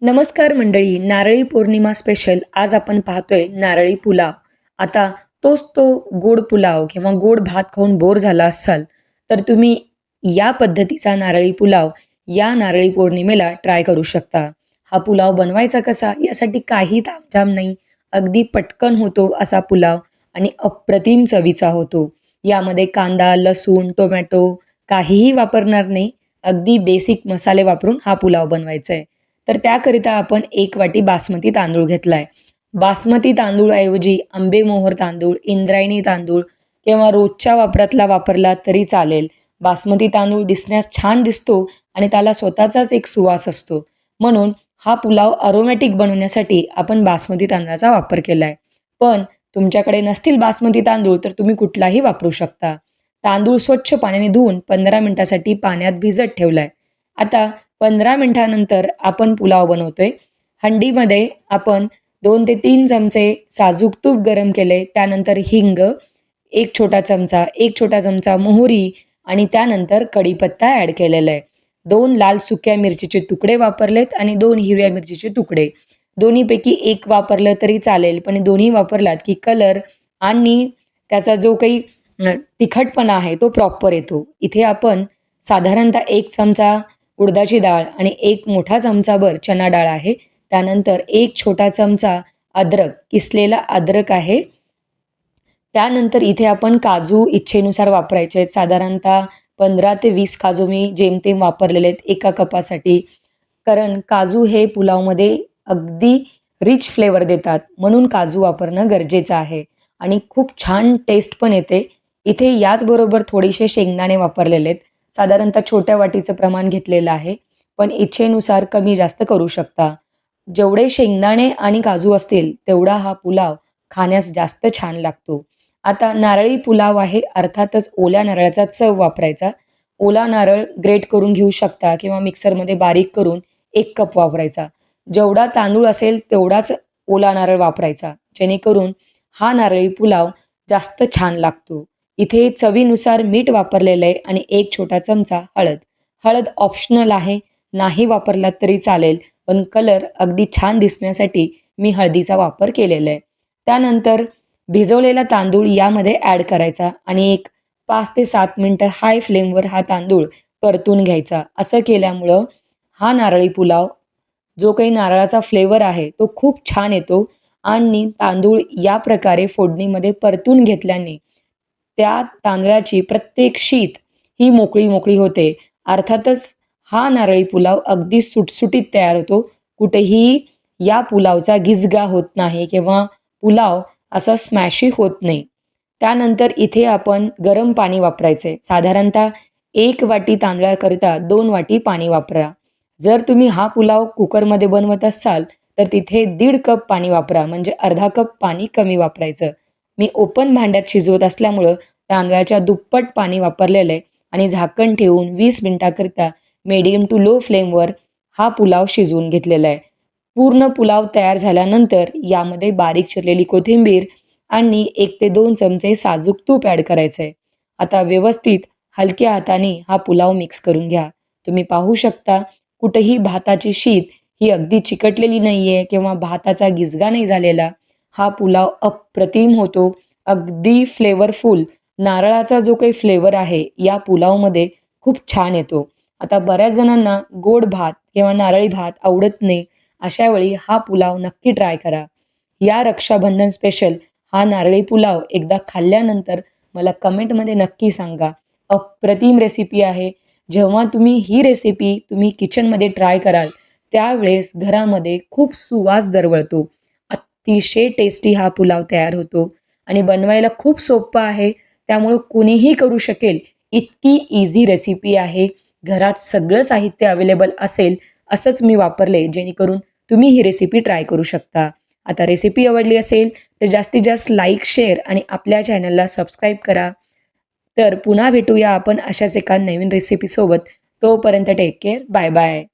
नमस्कार मंडळी, नारळी पौर्णिमा स्पेशल आज आपण पाहतोय नारळी पुलाव. आता तोच तो गोड पुलाव किंवा गोड भात खाऊन बोर झाला असाल तर तुम्ही या पद्धतीचा नारळी पुलाव या नारळी पौर्णिमेला ट्राय करू शकता. हा पुलाव बनवायचा कसा यासाठी काही तामझाम नाही, अगदी पटकन होतो असा पुलाव आणि अप्रतिम चवीचा होतो. यामध्ये कांदा, लसूण, टोमॅटो काहीही वापरणार नाही, अगदी बेसिक मसाले वापरून हा पुलाव बनवायचा आहे. तर त्याकरिता आपण 1 वाटी बासमती तांदूळ घेतला आहे. बासमती तांदूळऐवजी आंबेमोहोर तांदूळ, इंद्रायणी तांदूळ किंवा रोजच्या वापरातला वापरला तरी चालेल. बासमती तांदूळ दिसण्यास छान दिसतो आणि त्याला स्वतःचाच एक सुवास असतो. म्हणून हा पुलाव अरोमॅटिक बनवण्यासाठी आपण बासमती तांदळाचा वापर केला आहे. पण तुमच्याकडे नसतील बासमती तांदूळ तर तुम्ही कुठलाही वापरू शकता. तांदूळ स्वच्छ पाण्याने धुवून 15 मिनिटासाठी पाण्यात भिजत ठेवला आहे. आता 15 मिनिटानंतर आपण पुलाव बनवतोय. हंडीमध्ये आपण 2 ते 3 चमचे साजूक तूप गरम केले. त्यानंतर हिंग, 1 छोटा चमचा मोहरी आणि त्यानंतर कढीपत्ता ॲड केलेला आहे. 2 लाल सुक्या मिरचीचे तुकडे वापरलेत आणि 2 हिरव्या मिरचीचे तुकडे. दोन्हीपैकी एक वापरलं तरी चालेल, पण दोन्ही वापरलात की कलर आणि त्याचा जो काही तिखटपणा आहे तो प्रॉपर येतो. इथे आपण साधारणतः 1 चमचा उडदाची डाळ आणि 1 मोठा चमचाभर चना डाळ आहे. त्यानंतर 1 छोटा चमचा अद्रक, किसलेला अद्रक आहे. त्यानंतर इथे आपण काजू इच्छेनुसार वापरायचे आहेत. साधारणतः 15 ते 20 काजू मी जेमतेम वापरलेले आहेत एका कपासाठी. कारण काजू हे पुलावमध्ये अगदी रिच फ्लेवर देतात, म्हणून काजू वापरणं गरजेचं आहे आणि खूप छान टेस्ट पण येते. इथे याचबरोबर थोडेसे शेंगदाणे वापरलेले आहेत. साधारणतः छोट्या वाटीचं प्रमाण घेतलेलं आहे, पण इच्छेनुसार कमी जास्त करू शकता. जेवढे शेंगदाणे आणि काजू असतील तेवढा हा पुलाव खाण्यास जास्त छान लागतो. आता नारळी पुलाव आहे, अर्थातच ओल्या नारळाचा चव वापरायचा. ओला नारळ ग्रेट करून घेऊ शकता किंवा मिक्सरमध्ये बारीक करून 1 कप वापरायचा. जेवढा तांदूळ असेल तेवढाच ओला नारळ वापरायचा, जेणेकरून हा नारळी पुलाव जास्त छान लागतो. इथे चवीनुसार मीठ वापरलेलं आहे आणि 1 छोटा चमचा हळद. हळद ऑप्शनल आहे, नाही वापरलात तरी चालेल, पण कलर अगदी छान दिसण्यासाठी मी हळदीचा वापर केलेला आहे. त्यानंतर भिजवलेला तांदूळ यामध्ये ॲड करायचा आणि एक 5 ते 7 मिनटं हाय फ्लेमवर हा तांदूळ परतून घ्यायचा. असं केल्यामुळं हा नारळी पुलाव जो काही नारळाचा फ्लेवर आहे तो खूप छान येतो आणि तांदूळ या प्रकारे फोडणीमध्ये परतून घेतल्याने त्या तांदळाची प्रत्येक शीत ही मोकळी मोकळी होते. अर्थातच हा नारळी पुलाव अगदी सुटसुटीत तयार होतो. कुठेही या पुलावचा गिजगा होत नाही किंवा पुलाव असा स्मॅशी होत नाही. त्यानंतर इथे आपण गरम पाणी वापरायचे. साधारणतः 1 वाटी तांदळाकरिता 2 वाटी पाणी वापरा. जर तुम्ही हा पुलाव कुकरमध्ये बनवत असाल तर तिथे 1.5 कप पाणी वापरा, म्हणजे अर्धा कप पाणी कमी वापरायचं. मी ओपन भांड्यात शिजवत असल्यामुळं तांदळाच्या दुप्पट पाणी वापरलेलं आहे आणि झाकण ठेवून 20 मिनिटाकरिता मीडियम टू लो फ्लेमवर हा पुलाव शिजवून घेतलेला आहे. पूर्ण पुलाव तयार झाल्यानंतर यामध्ये बारीक चिरलेली कोथिंबीर आणि 1 ते 2 चमचे साजूक तूप ॲड करायचं आहे. आता व्यवस्थित हलक्या हाताने हा पुलाव मिक्स करून घ्या. तुम्ही पाहू शकता कुठेही भाताची शीत ही अगदी चिकटलेली नाही आहे किंवा भाताचा गिजगा नाही झालेला. हा पुलाव अप्रतिम होतो, अगदी फ्लेवरफुल. नारळाचा जो काही फ्लेवर आहे या पुलावमध्ये खूप छान येतो. आता बऱ्याच जणांना गोड भात किंवा नारळी भात आवडत नाही, अशा वेळी हा पुलाव नक्की ट्राय करा. या रक्षाबंधन स्पेशल हा नारळी पुलाव एकदा खाल्ल्यानंतर मला कमेंटमध्ये नक्की सांगा. अप्रतिम रेसिपी आहे. जेव्हा तुम्ही ही रेसिपी किचनमध्ये ट्राय कराल त्यावेळेस घरामध्ये खूप सुवास दरवळतो. अतिशय टेस्टी हा पुलाव तयार होतो आणि बनवायला खूप सोपं आहे. त्यामुळं कुणीही करू शकेल इतकी इझी रेसिपी आहे. घरात सगळं साहित्य अवेलेबल असेल असंच मी वापरले, जेणेकरून तुम्ही ही रेसिपी ट्राय करू शकता. आता रेसिपी आवडली असेल तर जास्तीत जास्त लाईक, शेअर आणि आपल्या चॅनलला सबस्क्राईब करा. तर पुन्हा भेटूया आपण अशाच एका नवीन रेसिपीसोबत. तोपर्यंत टेक केअर. Bye bye.